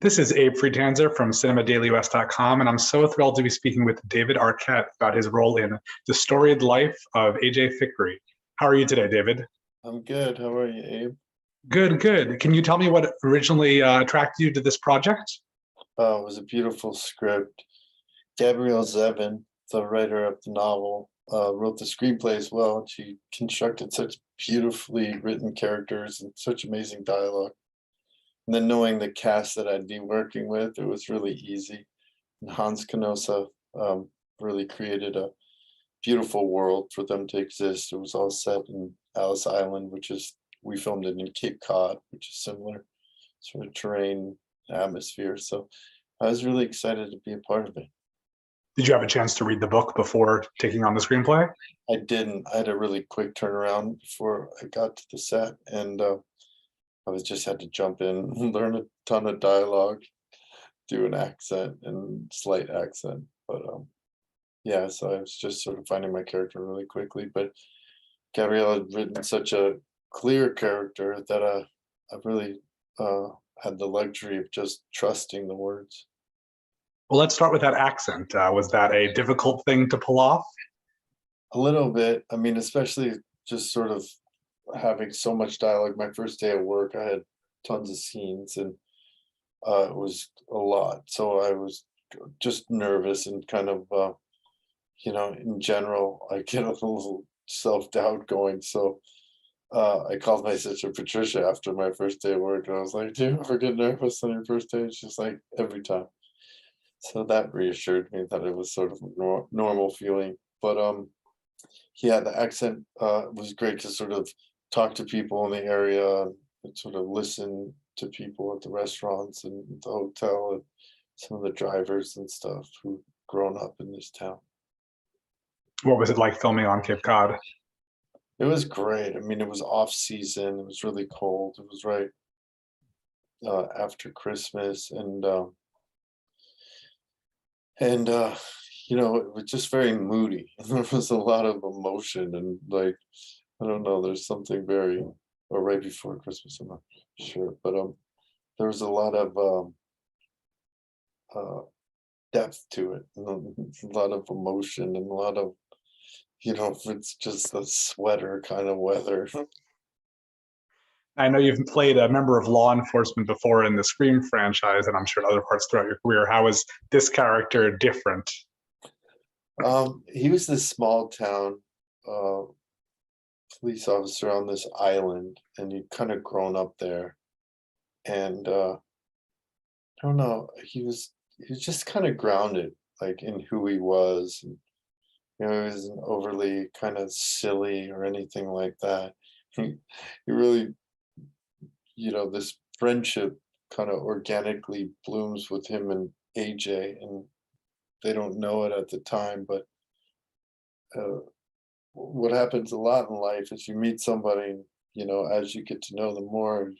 This is Abe Friedhanser from cinemadailyus.com, and I'm so thrilled to be speaking with David Arquette about his role in The Storied Life of A.J. Fikry. How are you today, David? I'm good. How are you, Abe? Good, good. Can you tell me what originally attracted you to this project? It was a beautiful script. Gabrielle Zevin, the writer of the novel, wrote the screenplay as well. She constructed such beautifully written characters and such amazing dialogue. And then knowing the cast that I'd be working with, it was really easy. And Hans Canosa really created a beautiful world for them to exist. It was all set in Alice Island, we filmed it in Cape Cod, which is similar sort of terrain, atmosphere. So I was really excited to be a part of it. Did you have a chance to read the book before taking on the screenplay? I didn't. I had a really quick turnaround before I got to the set, and I just had to jump in, learn a ton of dialogue, do an accent and slight accent. But yeah, so I was just sort of finding my character really quickly. But Gabrielle had written such a clear character that I really had the luxury of just trusting the words. Well, let's start with that accent. Was that a difficult thing to pull off? A little bit. I mean, especially just sort of having so much dialogue. My first day at work, I had tons of scenes, and it was a lot. So I was just nervous and kind of, in general, I get a little self-doubt going. So I called my sister Patricia after my first day at work, and I was like, "Do you ever get nervous on your first day?" She's like, "Every time." So that reassured me that it was sort of a normal feeling. But yeah, the accent was great to sort of talk to people in the area and sort of listen to people at the restaurants and the hotel and some of the drivers and stuff who've grown up in this town. What was it like filming on Cape Cod? It was great. I mean, it was off season. It was really cold. It was right after Christmas, and it was just very moody. There was a lot of emotion, and like, I don't know, there's something or right before Christmas, I'm not sure, but there was a lot of depth to it, and a lot of emotion, and a lot of, it's just a sweater kind of weather. I know you've played a member of law enforcement before in the Scream franchise, and I'm sure in other parts throughout your career. How is this character different? He was this small town police officer on this island, and he'd kind of grown up there. And I don't know, he was just kind of grounded, like in who he was. And, he wasn't overly kind of silly or anything like that. He really, this friendship kind of organically blooms with him and AJ, and they don't know it at the time, but what happens a lot in life is you meet somebody, as you get to know them more,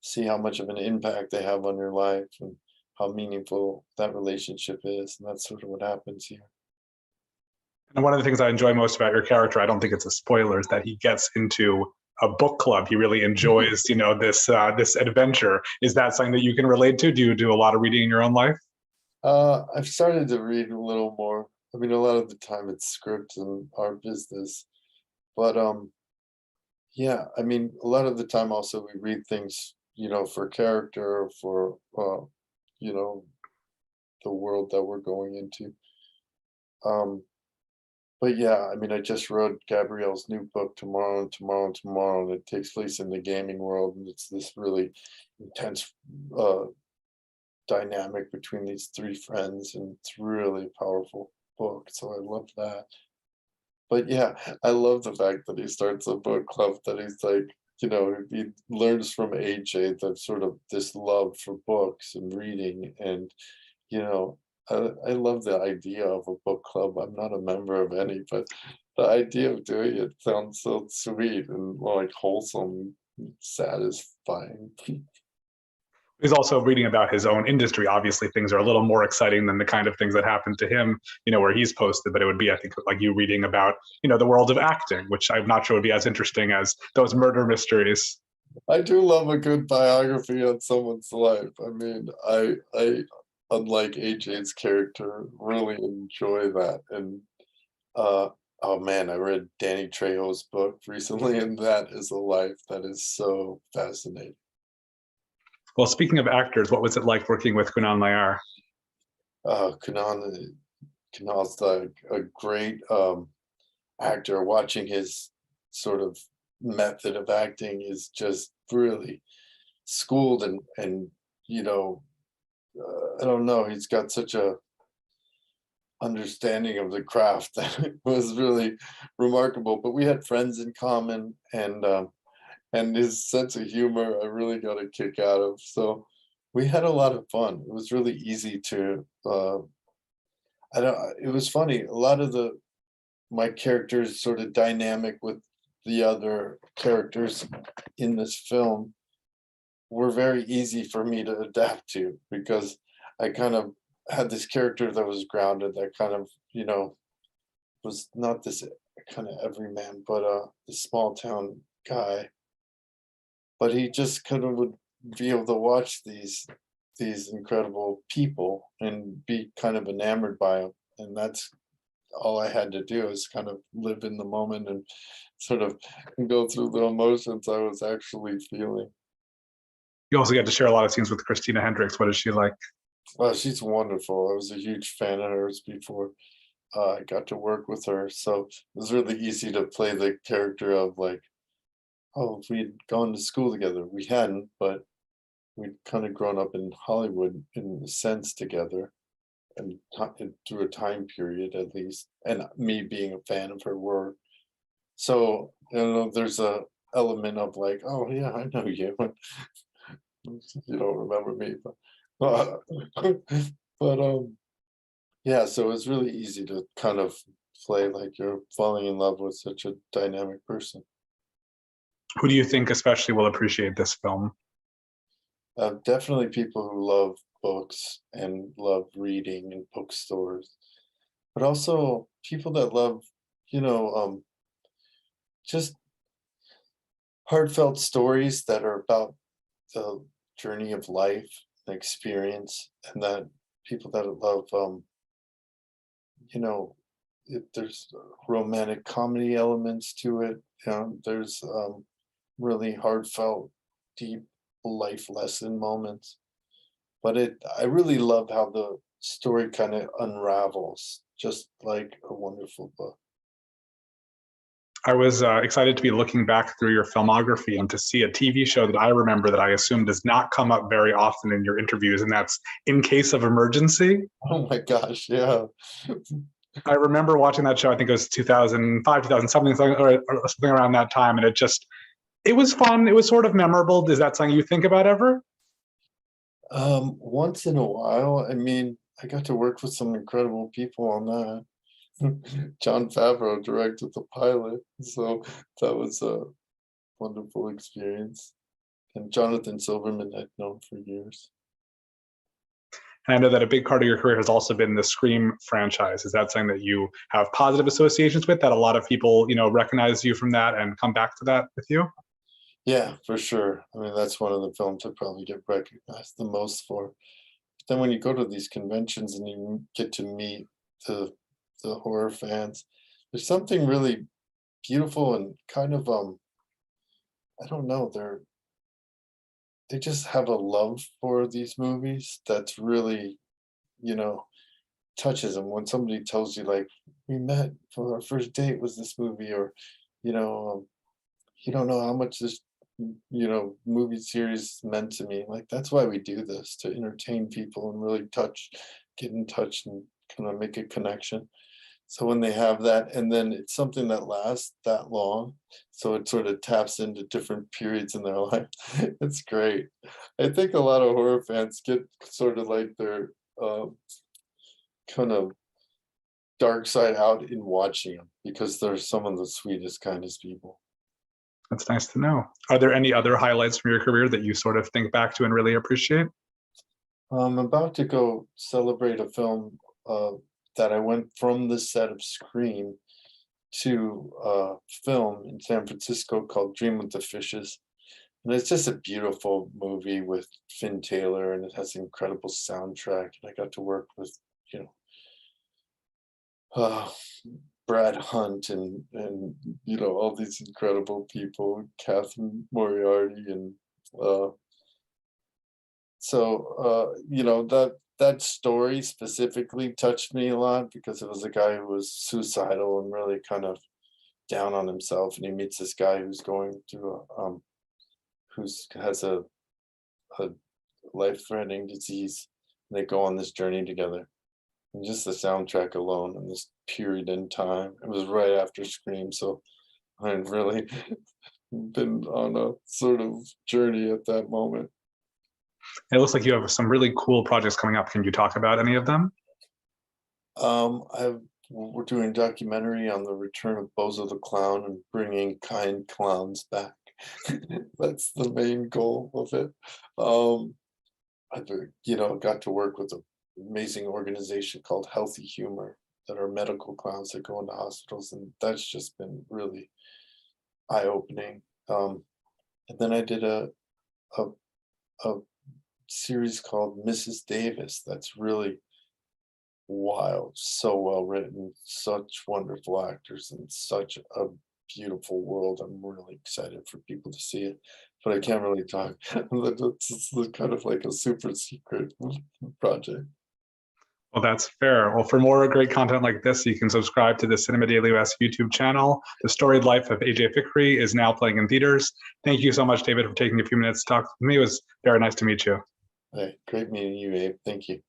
see how much of an impact they have on your life and how meaningful that relationship is. And that's sort of what happens here. And one of the things I enjoy most about your character, I don't think it's a spoiler, is that he gets into a book club. He really enjoys, this adventure. Is that something that you can relate to? Do you do a lot of reading in your own life? I've started to read a little more. I mean, a lot of the time it's script and our business, but yeah, I mean, a lot of the time also we read things, for character, for the world that we're going into. But yeah, I mean, I just wrote Gabrielle's new book tomorrow, and it takes place in the gaming world, and it's this really intense dynamic between these three friends, and it's really a powerful book. So I love that. But yeah, I love the fact that he starts a book club, that he's like, he learns from AJ that sort of this love for books and reading, and I love the idea of a book club. I'm not a member of any, but the idea of doing it sounds so sweet and like wholesome, satisfying. He's also reading about his own industry. Obviously, things are a little more exciting than the kind of things that happen to him, where he's posted. But it would be, I think, like you reading about, the world of acting, which I'm not sure would be as interesting as those murder mysteries. I do love a good biography on someone's life. I mean, I unlike AJ's character, really enjoy that. And oh man, I read Danny Trejo's book recently, and that is a life that is so fascinating. Well, speaking of actors, what was it like working with Kunal Nayyar? Kunal's like a great actor. Watching his sort of method of acting is just really schooled, and you know, I don't know, he's got such a understanding of the craft that it was really remarkable. But we had friends in common, and his sense of humor I really got a kick out of. So we had a lot of fun. It was really easy to I don't it was funny. A lot of the my characters sort of dynamic with the other characters in this film were very easy for me to adapt to, because I kind of had this character that was grounded, that kind of, was not this kind of everyman, but the small town guy. But he just kind of would be able to watch these incredible people and be kind of enamored by them. And that's all I had to do, is kind of live in the moment and sort of go through the emotions I was actually feeling. You also get to share a lot of scenes with Christina Hendricks. What is she like? Well, she's wonderful. I was a huge fan of hers before I got to work with her. So it was really easy to play the character of like, oh, if we'd gone to school together. We hadn't, but we'd kind of grown up in Hollywood in a sense together, and through a time period at least, and me being a fan of her work. So, there's a element of like, oh yeah, I know you. You don't remember me, but but yeah, so it's really easy to kind of play like you're falling in love with such a dynamic person. Who do you think especially will appreciate this film? Definitely people who love books and love reading in bookstores, but also people that love, you know, just heartfelt stories that are about the journey of life, the experience, and that people that love, you know, there's romantic comedy elements to it. There's really heartfelt, deep life lesson moments. But I really love how the story kind of unravels, just like a wonderful book. I was excited to be looking back through your filmography and to see a TV show that I remember that I assume does not come up very often in your interviews, and that's In Case of Emergency. Oh my gosh, yeah. I remember watching that show. I think it was 2005, 2000 something, or something around that time, and it was fun. It was sort of memorable. Is that something you think about ever? Once in a while, I mean, I got to work with some incredible people on that. John Favreau directed the pilot, so that was a wonderful experience. And Jonathan Silverman I'd known for years. And I know that a big part of your career has also been the Scream franchise. Is that something that you have positive associations with? That a lot of people, recognize you from that and come back to that with you? Yeah, for sure. I mean, that's one of the films I probably get recognized the most for. But then when you go to these conventions and you get to meet the horror fans, there's something really beautiful and kind of I don't know, they just have a love for these movies that's really, you know, touches them. When somebody tells you like, we met for our first date was this movie, or you know, you don't know how much this movie series meant to me. Like, that's why we do this, to entertain people and really get in touch and kind of make a connection. So when they have that, and then it's something that lasts that long, so it sort of taps into different periods in their life. It's great. I think a lot of horror fans get sort of like their kind of dark side out in watching them, because they're some of the sweetest, kindest people. That's nice to know. Are there any other highlights from your career that you sort of think back to and really appreciate? I'm about to go celebrate a film that I went from the set of Scream to film in San Francisco called Dream with the Fishes. And it's just a beautiful movie with Finn Taylor, and it has an incredible soundtrack. And I got to work with, you know, uh, Brad Hunt and all these incredible people, Catherine Moriarty, and uh, that story specifically touched me a lot because it was a guy who was suicidal and really kind of down on himself, and he meets this guy who's going through who's has a life-threatening disease, and they go on this journey together. And just the soundtrack alone in this period in time, it was right after Scream, so I'd really been on a sort of journey at that moment. It looks like you have some really cool projects coming up. Can you talk about any of them? We're doing a documentary on the return of Bozo the Clown and bringing kind clowns back. That's the main goal of it. I got to work with an amazing organization called Healthy Humor that are medical clowns that go into hospitals, and that's just been really eye-opening. And then I did a series called Mrs. Davis that's really wild, so well written, such wonderful actors, and such a beautiful world. I'm really excited for people to see it, but I can't really talk. It's kind of like a super secret project. Well, that's fair. Well, for more great content like this, you can subscribe to the Cinema Daily West YouTube channel. The Storied Life of A.J. Fikry is now playing in theaters. Thank you so much, David, for taking a few minutes to talk with me. It was very nice to meet you. Hey, great meeting you, Abe. Thank you.